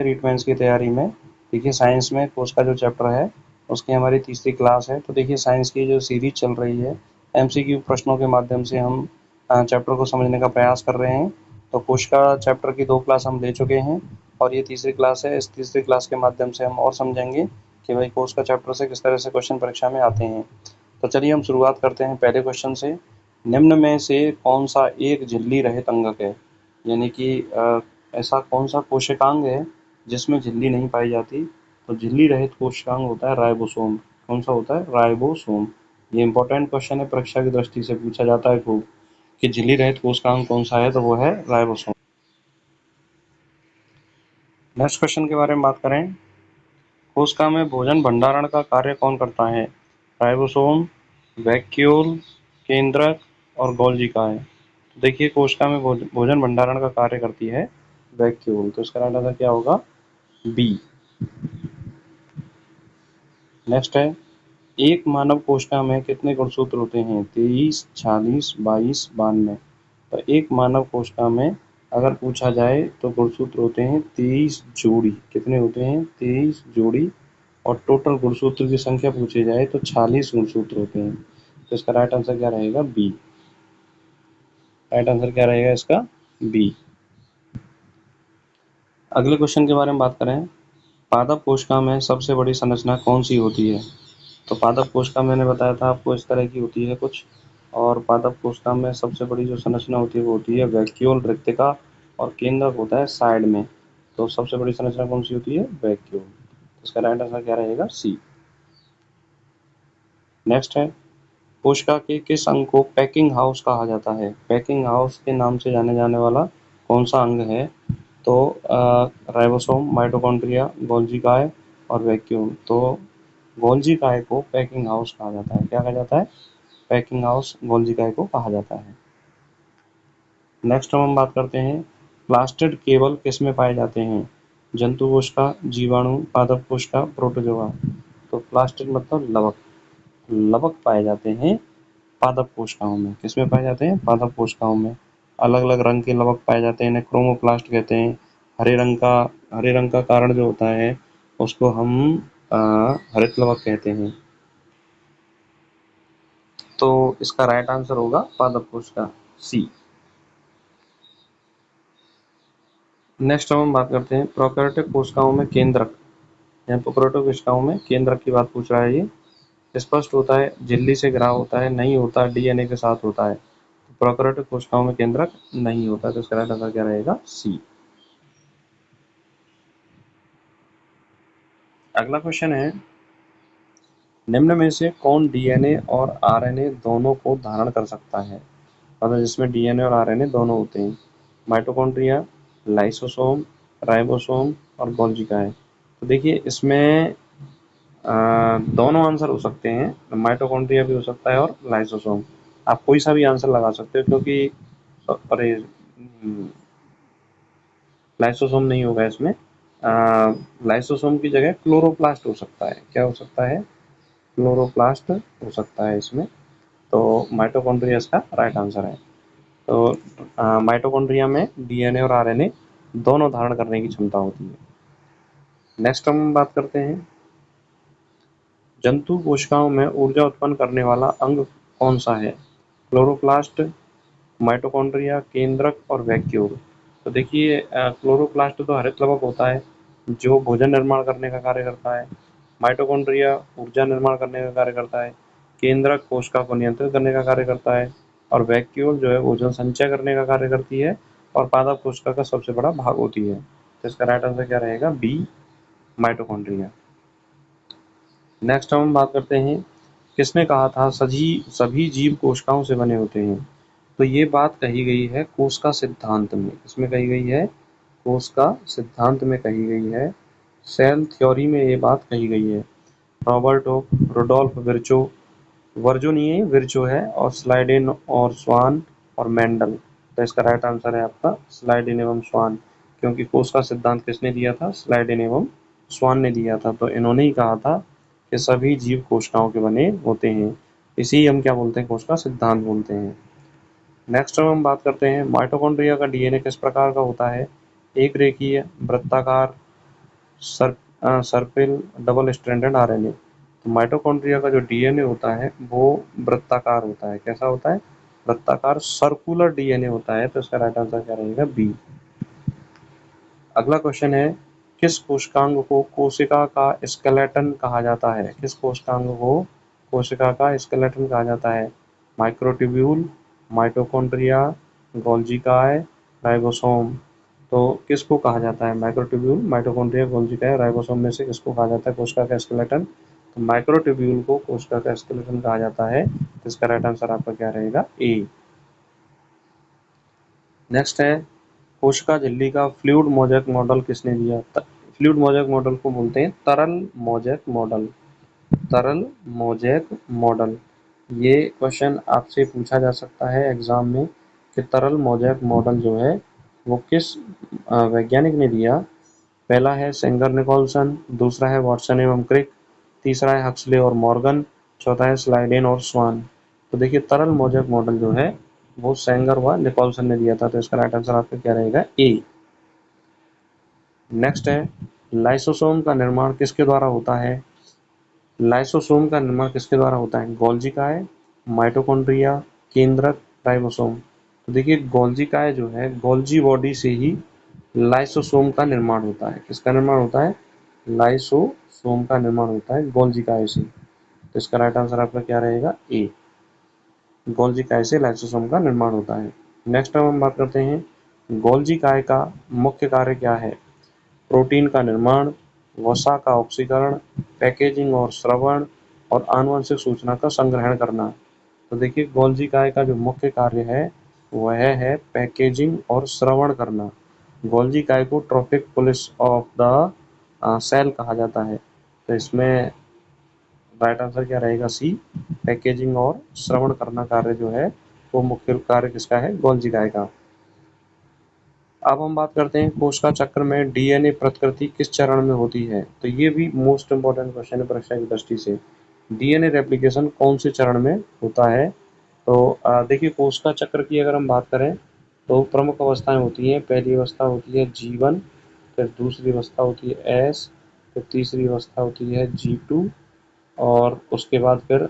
Treatments की तैयारी में। देखिए साइंस में कोर्स का जो चैप्टर है उसकी हमारी तीसरी क्लास है। तो देखिए साइंस की जो सीरीज चल रही है एमसीक्यू प्रश्नों के माध्यम से हम चैप्टर को समझने का प्रयास कर रहे हैं। तो कोश का चैप्टर की 2 क्लास हम ले चुके हैं और ये तीसरी क्लास है। इस तीसरी क्लास के माध्यम से हम और समझेंगे कि भाई कोश का चैप्टर से किस तरह से क्वेश्चन परीक्षा में आते हैं। तो चलिए हम शुरुआत करते हैं पहले क्वेश्चन से। निम्न में से कौन सा एक झिल्ली रहित अंगक है, यानी कि ऐसा कौन सा कोशिकांग है जिसमें झिल्ली नहीं पाई जाती। तो झिल्ली रहित कोशिकांग होता है राइबोसोम। कौन सा होता है? राइबोसोम। ये इंपॉर्टेंट क्वेश्चन है, परीक्षा की दृष्टि से पूछा जाता है खूब कि झिल्ली रहित कोशिकांग कौन सा है, तो वो है राइबोसोम। नेक्स्ट क्वेश्चन के बारे में बात करें। कोशिका में भोजन भंडारण का कार्य कौन करता है? राइबोसोम, वैक्यूल, केंद्रक और गोल्जिकाएं। तो देखिए कोशिका में भोजन भंडारण का कार्य करती है वैक्यूल। तो इसका राइट आंसर क्या होगा? बी। नेक्स्ट है, एक मानव कोशिका में कितने गुणसूत्र होते हैं? 23, 46, 22, 92। तो एक मानव कोशिका में अगर पूछा जाए तो गुणसूत्र होते हैं 23 जोड़ी। कितने होते हैं? 23 जोड़ी। और टोटल गुणसूत्र की संख्या पूछी जाए तो 46 गुणसूत्र होते हैं। तो इसका राइट आंसर क्या रहेगा? बी। राइट आंसर क्या रहेगा इसका? बी। अगले क्वेश्चन के बारे में बात करें। पादप कोशिका में सबसे बड़ी संरचना कौन सी होती है? तो पादप कोशिका मैंने बताया था आपको इस तरह की होती है कुछ। और पादप कोशिका में सबसे बड़ी जो संरचना होती है वो होती है वैक्यूल रिक्तिका, और केंद्रक होता है साइड में। तो सबसे बड़ी संरचना कौन सी होती है? वैक्यूल। इसका राइट आंसर क्या रहेगा? सी। नेक्स्ट है, कोशिका के किस अंग को पैकिंग हाउस कहा जाता है? पैकिंग हाउस के नाम से जाने जाने वाला कौन सा अंग है? तो राइबोसोम, माइटोकॉन्ड्रिया, गोल्जी काय और वैक्यूल। तो गोल्जी काय को पैकिंग हाउस कहा जाता है। क्या कहा जाता है? पैकिंग हाउस गोल्जी काय को कहा जाता है। नेक्स्ट हम बात करते हैं, प्लास्टिड केबल किस में पाए जाते हैं? जंतु कोशिका, जीवाणु, पादप कोशिका, प्रोटोजोआ। तो प्लास्टिड मतलब लवक। लवक पाए जाते हैं पादप कोशिकाओं में। किसमें पाए जाते हैं? पादप कोशिकाओं में। अलग अलग रंग के लवक पाए जाते हैं, इन्हें क्रोमोप्लास्ट कहते हैं। हरे रंग का कारण जो होता है उसको हम हरित लवक कहते हैं। तो इसका राइट आंसर होगा पादप कोशिका, सी। नेक्स्ट हम बात करते हैं प्रोकैरियोटिक कोशिकाओं में केंद्रक। यहाँ प्रोकैरियोटिक कोशिकाओं में केंद्रक की बात पूछ रहा है। ये स्पष्ट होता है, झिल्ली से घिरा होता है, नहीं होता, डीएनए के साथ होता है। प्रोकैरियोटिक कोशिकाओं में केंद्रक नहीं होता। तो इसका राइट आंसर क्या रहेगा? सी। अगला क्वेश्चन है, निम्न में से कौन डीएनए और आरएनए दोनों को धारण कर सकता है? मतलब जिसमें डीएनए और आरएनए दोनों होते हैं। माइटोकॉन्ड्रिया, लाइसोसोम, राइबोसोम और गोल्जिकाएं। तो देखिए इसमें दोनों आंसर हो सकते हैं, माइटोकॉन्ड्रिया भी हो सकता है और लाइसोसोम। आप कोई सा भी आंसर लगा सकते हो, क्योंकि अरे लाइसोसोम नहीं होगा इसमें। लाइसोसोम की जगह क्लोरोप्लास्ट हो सकता है। क्या हो सकता है? क्लोरोप्लास्ट हो सकता है इसमें। तो माइटोकॉन्ड्रिया इसका राइट आंसर है। तो माइटोकॉन्ड्रिया में डीएनए और आरएनए दोनों धारण करने की क्षमता होती है। नेक्स्ट हम बात करते हैं, जंतु कोशिकाओं में ऊर्जा उत्पन्न करने वाला अंग कौन सा है? क्लोरोप्लास्ट, माइटोकॉन्ड्रिया, केंद्रक और वैक्यूल। तो देखिए क्लोरोप्लास्ट तो हरित लवक होता है जो भोजन निर्माण करने का कार्य करता है। माइटोकॉन्ड्रिया ऊर्जा निर्माण करने का कार्य करता है। केंद्रक कोशिका को नियंत्रित करने का कार्य करता है। और वैक्यूल जो है भोजन संचय करने का कार्य करती है और पादप कोशिका का सबसे बड़ा भाग होती है। तो इसका राइट आंसर क्या रहेगा? B, mitochondria. नेक्स्ट हम बात करते हैं, किसने कहा था सभी जीव कोशिकाओं से बने होते हैं? तो ये बात कही गई है कोशिका सिद्धांत में। इसमें कही गई है, कोशिका सिद्धांत में कही गई है। सेल थ्योरी में ये बात कही गई है। रॉबर्ट ओक, रुडोल्फ विर्चो, वर्जो नहीं है, विर्चो है, और स्लाइडेन और स्वान और मेंडल। तो इसका राइट आंसर है आपका स्लाइडेन एवं स्वान, क्योंकि कोशिका सिद्धांत किसने दिया था? स्लाइडेन एवं स्वान ने दिया था। तो इन्होंने ही कहा था कि सभी जीव कोशिकाओं के बने होते हैं। इसी हम क्या बोलते हैं? कोशिका सिद्धांत बोलते हैं। नेक्स्ट हम बात करते हैं, माइटोकॉन्ड्रिया का डीएनए किस प्रकार का होता है? एक रेखीय, वृत्ताकार, सर्पिल डबल स्ट्रैंडेड आरएनए। तो माइटोकॉन्ड्रिया का जो डीएनए होता है वो वृत्ताकार होता है। कैसा होता है? वृत्ताकार, सर्कुलर डीएनए होता है। तो इसका राइट आंसर क्या रहेगा? बी। अगला क्वेश्चन है, किस कोशिकांग को कोशिका का स्केलेटन कहा जाता है? किस कोशिकांग को कोशिका का स्केलेटन कहा जाता है? माइक्रोट्यूब्यूल, माइटोकॉन्ड्रिया, गोल्जी काय, राइबोसोम। तो किसको कहा जाता है? माइक्रोट्यूब्यूल, माइटोकॉन्ड्रिया, गोल्जी काय, राइबोसोम में से किसको कहा जाता है कोशिका का स्केलेटन? तो माइक्रोट्यूब्यूल को कोशिका का स्केलेटन कहा जाता है। तो इसका राइट आंसर आपका क्या रहेगा? ए। नेक्स्ट है, कोशिका झिल्ली का फ्लूइड मोज़ेक मॉडल किसने दिया? फ्लूइड मोज़ेक मॉडल को बोलते हैं तरल मोज़ेक मॉडल। तरल मोज़ेक मॉडल, ये क्वेश्चन आपसे पूछा जा सकता है एग्जाम में कि तरल मोज़ेक मॉडल जो है वो किस वैज्ञानिक ने दिया। पहला है सेंगर निकोलसन, दूसरा है वाटसन एवं क्रिक, तीसरा है हक्सले और मॉर्गन, चौथा है स्लाइडेन और स्वान। तो देखिए तरल मोज़ेक मॉडल जो है वो सेंगर व निकोलसन ने दिया था। तो इसका राइट आंसर आपका क्या रहेगा? ए। नेक्स्ट है, लाइसोसोम का निर्माण किसके द्वारा होता है? लाइसोसोम का निर्माण किसके द्वारा होता है? गोल्जी काय, माइटोकॉन्ड्रिया, केंद्रक, राइबोसोम। तो देखिए गोल्जी काय जो है, गोल्जी बॉडी से ही लाइसोसोम का निर्माण होता है। किसका निर्माण होता है? लाइसोसोम का निर्माण होता है गोल्जी काय से। तो इसका राइट आंसर आपका क्या रहेगा? ए। गोल्जी काय से लाइसोसोम का निर्माण होता है। नेक्स्ट हम बात करते हैं, गोल्जी काय का मुख्य कार्य क्या है? प्रोटीन का निर्माण, वसा का ऑक्सीकरण, पैकेजिंग और श्रवण, और आनुवंशिक सूचना का संग्रहण करना। तो देखिए गोल्जी काय का जो मुख्य कार्य है वह है पैकेजिंग और श्रवण करना। गोल्जी काय को traffic police of the cell कहा जाता है। तो इसमें राइट आंसर क्या रहेगा? सी। पैकेजिंग और श्रवण करना कार्य जो है वो मुख्य कार्य किसका है? गोल्जी काय का। अब हम बात करते हैं कोशिका चक्र में डीएनए प्रतिकृति किस चरण में होती है? तो ये भी मोस्ट इंपॉर्टेंट क्वेश्चन है परीक्षा की दृष्टि से। डीएनए रेप्लिकेशन कौन से चरण में होता है? तो देखिए कोशिका चक्र की अगर हम बात करें तो प्रमुख अवस्थाएं होती हैं। पहली अवस्था होती है G1, फिर दूसरी अवस्था होती है S, फिर तीसरी अवस्था होती है G2, और उसके बाद फिर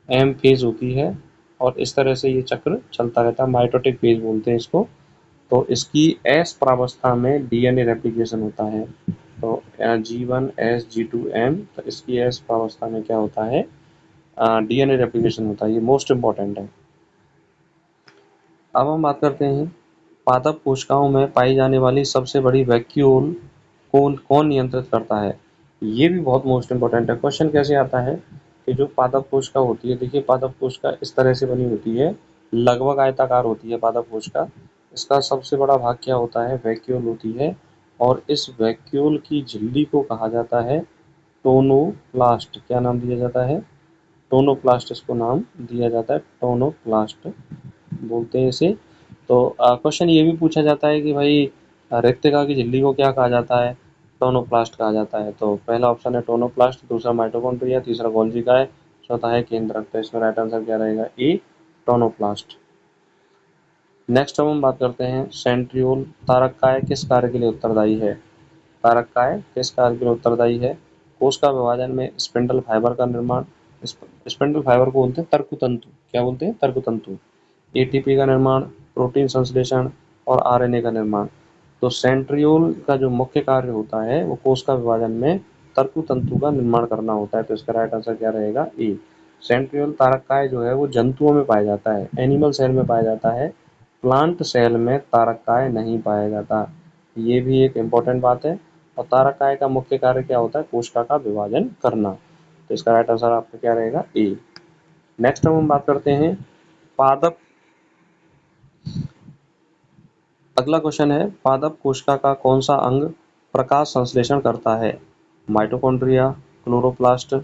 एम फेज होती है। और इस तरह से ये चक्र चलता रहता है। माइटोटिक फेज बोलते हैं इसको। तो इसकी एस प्रावस्था में डीएनए रेप्लिकेशन होता है। तो G1 S G2 M, तो इसकी एस प्रावस्था में क्या होता है? डीएनए रेप्लिकेशन होता है। ये मोस्ट इंपॉर्टेंट है। अब हम बात करते हैं पादप कोशिकाओं में पाई जाने वाली सबसे बड़ी वैक्यूल कौन कौन नियंत्रित करता है? ये भी बहुत मोस्ट इंपॉर्टेंट है। क्वेश्चन कैसे आता है कि जो पादप कोशिका होती है, देखिए पादप कोशिका इस तरह से बनी होती है, लगभग आयताकार होती है पादप कोशिका। इसका सबसे बड़ा भाग क्या होता है? वैक्यूल होती है। और इस वैक्यूल की झिल्ली को कहा जाता है टोनोप्लास्ट। क्या नाम दिया जाता है? टोनोप्लास्ट इसको नाम दिया जाता है। टोनोप्लास्ट बोलते हैं इसे। तो क्वेश्चन ये भी पूछा जाता है कि भाई रेक्टिका की झिल्ली को क्या कहा जाता है? टोनोप्लास्ट कहा जाता है। तो पहला ऑप्शन है टोनोप्लास्ट, दूसरा माइटोकॉन्ड्रिया, तीसरा गोल्जी काय, चौथा है केंद्रक। तो इसमें राइट आंसर क्या रहेगा? ए, टोनोप्लास्ट। नेक्स्ट हम बात करते हैं सेंट्रियोल। तारक काय किस कार्य के लिए उत्तरदायी है? तारक काय किस कार्य के लिए उत्तरदायी है? कोशिका विभाजन में स्पिंडल फाइबर का निर्माण। स्पिंडल फाइबर को बोलते हैं तर्कतंतु। क्या बोलते हैं? तर्कतंतु। एटीपी का निर्माण, प्रोटीन संश्लेषण, और आरएनए का निर्माण। तो सेंट्रियोल का जो मुख्य कार्य होता है वो कोशिका विभाजन में तर्कतंतु का निर्माण करना होता है। तो इसका राइट आंसर क्या रहेगा? ए। सेंट्रियोल तारक काय जो है वो जंतुओं में पाया जाता है, एनिमल सेल में पाया जाता है। प्लांट सेल में तारक काय नहीं पाया जाता। ये भी एक इम्पोर्टेंट बात है। और तारक काय का मुख्य कार्य क्या होता है? कोशिका का विभाजन करना। तो इसका राइट आंसर आपका क्या रहेगा? ए। नेक्स्ट हम बात करते हैं पादप। अगला क्वेश्चन है पादप कोशिका का कौन सा अंग प्रकाश संश्लेषण करता है? माइटोकॉन्ड्रिया, क्लोरोप्लास्ट,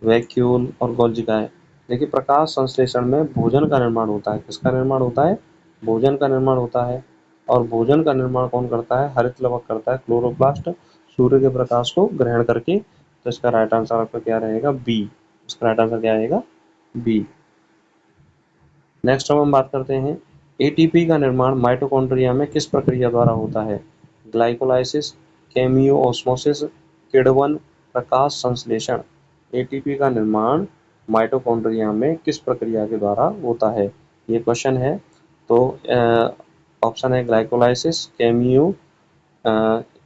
वैक्यूल, और गोल्जी काय। देखिए प्रकाश संश्लेषण में भोजन का निर्माण होता है। किसका निर्माण होता है? भोजन का निर्माण होता है। और भोजन का निर्माण कौन करता है? हरित लवक करता है, क्लोरोप्लास्ट, सूर्य के प्रकाश को ग्रहण करके। तो इसका राइट आंसर आपका क्या रहेगा? बी। इसका राइट आंसर क्या आएगा? बी। नेक्स्ट हम बात करते हैं एटीपी का निर्माण माइटोकॉन्ड्रिया में किस प्रक्रिया द्वारा होता है? ग्लाइकोलाइसिस, केमियो ऑस्मोसिस, किण्वन प्रकाश संश्लेषण। एटीपी का निर्माण माइटोकॉन्ड्रिया में किस प्रक्रिया के द्वारा होता है, ये क्वेश्चन है। तो ऑप्शन है ग्लाइकोलाइसिस, केमियो,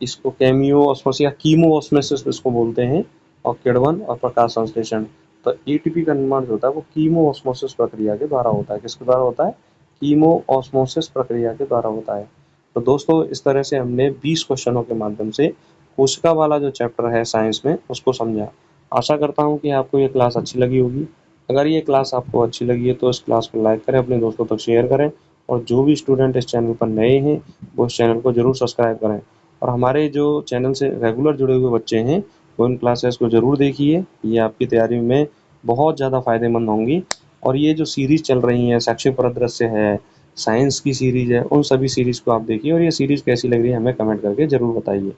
इसको केमियो ऑस्मोसिस या कीमो ऑस्मोसिस इसको बोलते हैं, और किण्वन और प्रकाश संश्लेषण। तो एटीपी का निर्माण जो होता है वो कीमो ऑस्मोसिस प्रक्रिया के द्वारा होता है। किसके द्वारा होता है? कीमो ऑस्मोसिस प्रक्रिया के द्वारा होता है। तो दोस्तों इस तरह से हमने 20 क्वेश्चनों के माध्यम से कोशिका वाला जो चैप्टर है साइंस में उसको समझा। आशा करता हूँ कि आपको ये क्लास अच्छी लगी होगी। अगर ये क्लास आपको अच्छी लगी है तो इस क्लास को लाइक करें, अपने दोस्तों तक शेयर करें, और जो भी स्टूडेंट इस चैनल पर नए हैं वो इस चैनल को ज़रूर सब्सक्राइब करें। और हमारे जो चैनल से रेगुलर जुड़े हुए बच्चे हैं वो इन क्लासेस को ज़रूर देखिए, ये आपकी तैयारी में बहुत ज़्यादा फ़ायदेमंद होंगी। और ये जो सीरीज़ चल रही हैं, शैक्षिक परिदृश्य है, साइंस की सीरीज़ है, उन सभी सीरीज़ को आप देखिए, और ये सीरीज़ कैसी लग रही है हमें कमेंट करके ज़रूर बताइए।